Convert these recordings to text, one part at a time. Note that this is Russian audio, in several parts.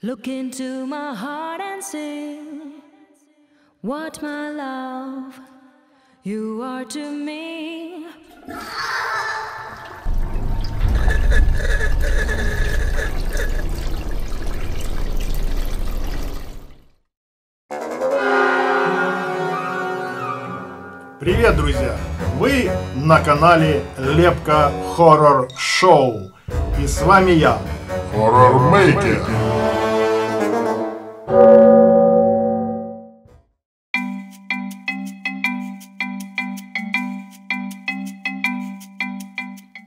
Look into my heart and sing what my love you are to me. Привет, друзья! Вы на канале Лепка Хоррор Шоу. И с вами я, Horror Maker.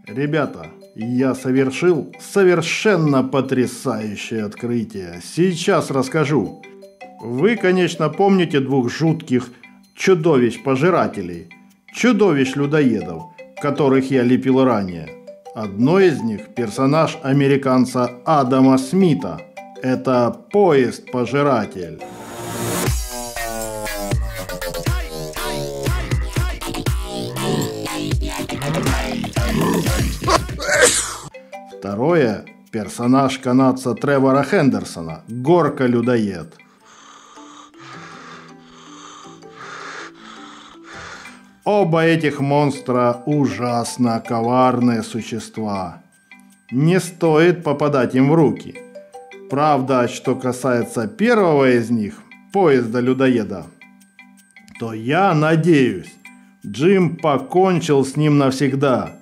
Ребята, я совершил совершенно потрясающее открытие. Сейчас расскажу. Вы, конечно, помните двух жутких чудовищ-пожирателей, чудовищ-людоедов, которых я лепил ранее. Одно из них – персонаж американца Адама Смита. Это поезд-пожиратель. Второе – персонаж канадца Тревора Хендерсона, горка-людоед. Оба этих монстра ужасно коварные существа. Не стоит попадать им в руки. Правда, что касается первого из них, поезда-людоеда, то я надеюсь, Джим покончил с ним навсегда.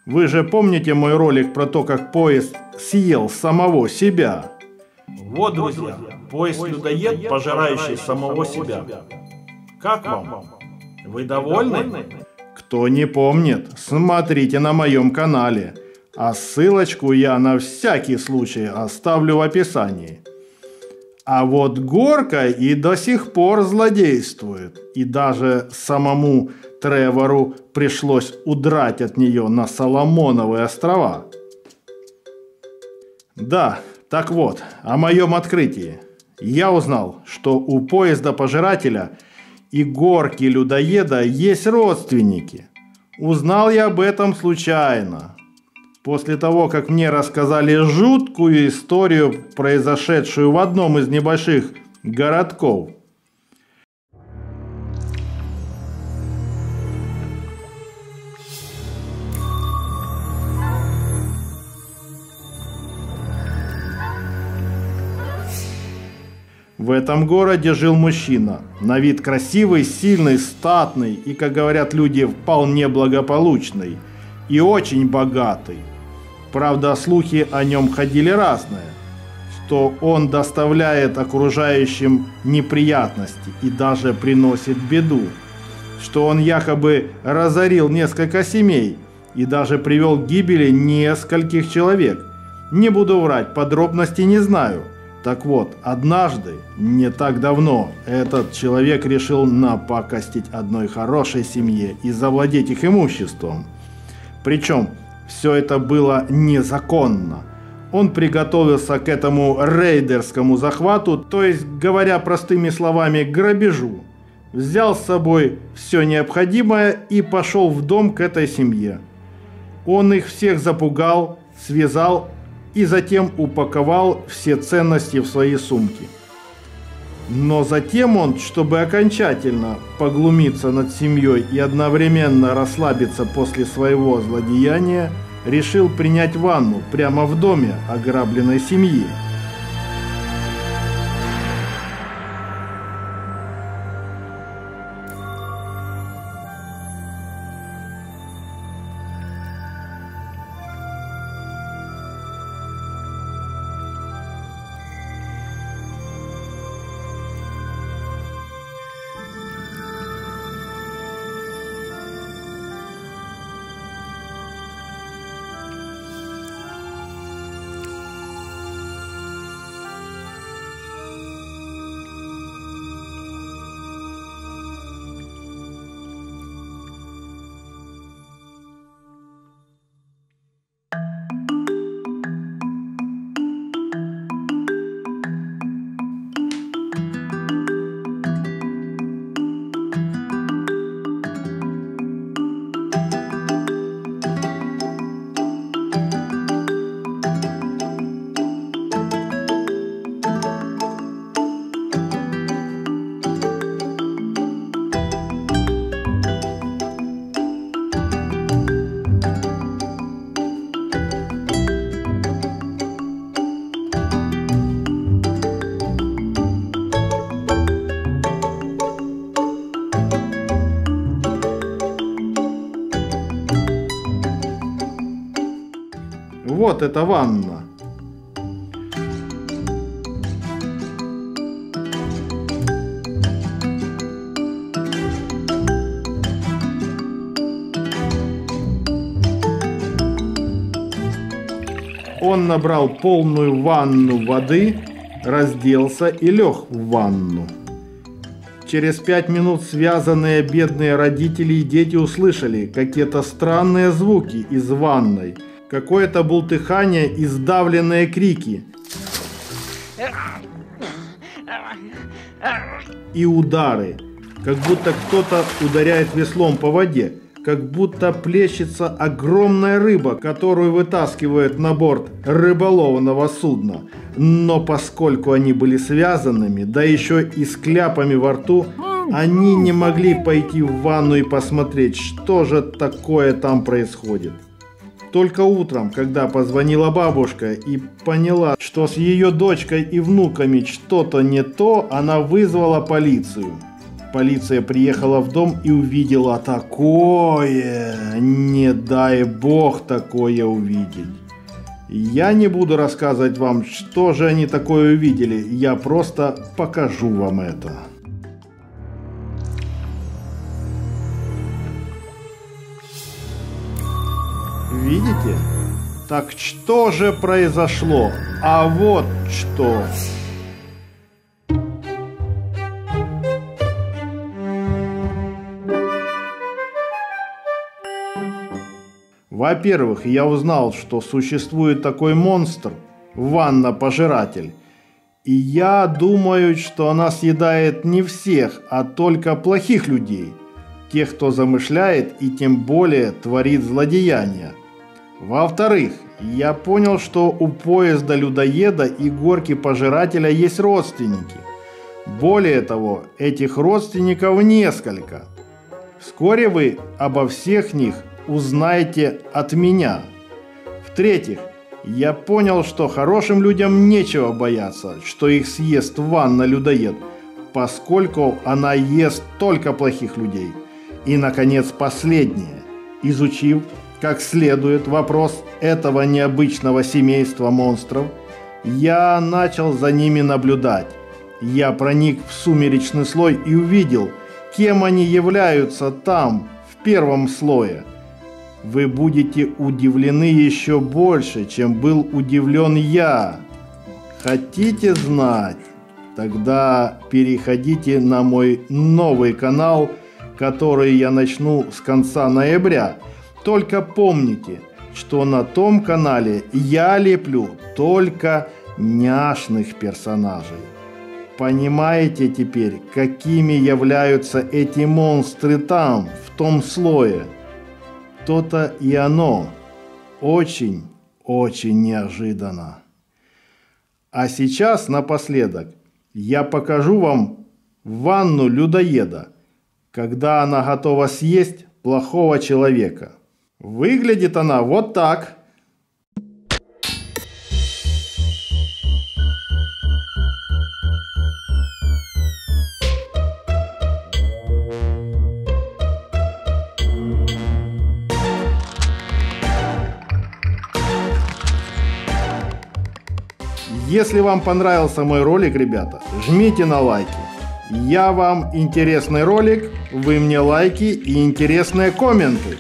Вы же помните мой ролик про то, как поезд съел самого себя? Вот, друзья, поезд-людоед, пожирающий самого себя. Как вам? Вы довольны? Кто не помнит, смотрите на моем канале. А ссылочку я на всякий случай оставлю в описании. А вот горка и до сих пор злодействует. И даже самому Тревору пришлось удрать от нее на Соломоновые острова. Да, так вот, о моем открытии. Я узнал, что у поезда-пожирателя и горки-людоеда есть родственники. Узнал я об этом случайно. После того, как мне рассказали жуткую историю, произошедшую в одном из небольших городков. В этом городе жил мужчина, на вид красивый, сильный, статный и, как говорят люди, вполне благополучный и очень богатый. Правда, слухи о нем ходили разные, что он доставляет окружающим неприятности и даже приносит беду, что он якобы разорил несколько семей и даже привел к гибели нескольких человек. Не буду врать, подробностей не знаю. Так вот, однажды, не так давно, этот человек решил напакостить одной хорошей семье и завладеть их имуществом. Причем все это было незаконно. Он приготовился к этому рейдерскому захвату, то есть, говоря простыми словами, грабежу. Взял с собой все необходимое и пошел в дом к этой семье. Он их всех запугал, связал и затем упаковал все ценности в свои сумки. Но затем он, чтобы окончательно поглумиться над семьей и одновременно расслабиться после своего злодеяния, решил принять ванну прямо в доме ограбленной семьи. Вот эта ванна. Он набрал полную ванну воды, разделся и лег в ванну. Через 5 минут связанные бедные родители и дети услышали какие-то странные звуки из ванной, какое-то бултыхание и сдавленные крики. И удары, как будто кто-то ударяет веслом по воде, как будто плещется огромная рыба, которую вытаскивают на борт рыболовного судна. Но поскольку они были связанными, да еще и с кляпами во рту, они не могли пойти в ванну и посмотреть, что же такое там происходит. Только утром, когда позвонила бабушка и поняла, что с ее дочкой и внуками что-то не то, она вызвала полицию. Полиция приехала в дом и увидела такое, не дай бог такое увидеть. Я не буду рассказывать вам, что же они такое увидели, я просто покажу вам это. Видите? Так что же произошло? А вот что. Во-первых, я узнал, что существует такой монстр – ванна-пожиратель. И я думаю, что она съедает не всех, а только плохих людей. Тех, кто замышляет и тем более творит злодеяния. Во-вторых, я понял, что у поезда-людоеда и горки-пожирателя есть родственники. Более того, этих родственников несколько. Вскоре вы обо всех них узнаете от меня. В-третьих, я понял, что хорошим людям нечего бояться, что их съест ванна-людоед, поскольку она ест только плохих людей. И, наконец, последнее. Изучив как следует вопрос этого необычного семейства монстров, я начал за ними наблюдать. Я проник в сумеречный слой и увидел, кем они являются там, в первом слое. Вы будете удивлены еще больше, чем был удивлен я. Хотите знать? Тогда переходите на мой новый канал, который я начну с конца ноября. Только помните, что на том канале я леплю только няшных персонажей. Понимаете теперь, какими являются эти монстры там, в том слое? То-то и оно очень неожиданно. А сейчас напоследок я покажу вам ванну людоеда, когда она готова съесть плохого человека. Выглядит она вот так. Если вам понравился мой ролик, ребята, жмите на лайки. Я вам интересный ролик, вы мне лайки и интересные комменты.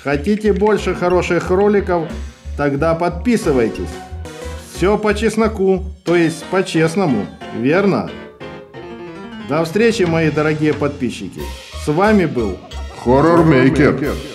Хотите больше хороших роликов? Тогда подписывайтесь. Все по чесноку, то есть по-честному, верно? До встречи, мои дорогие подписчики. С вами был Horror Maker.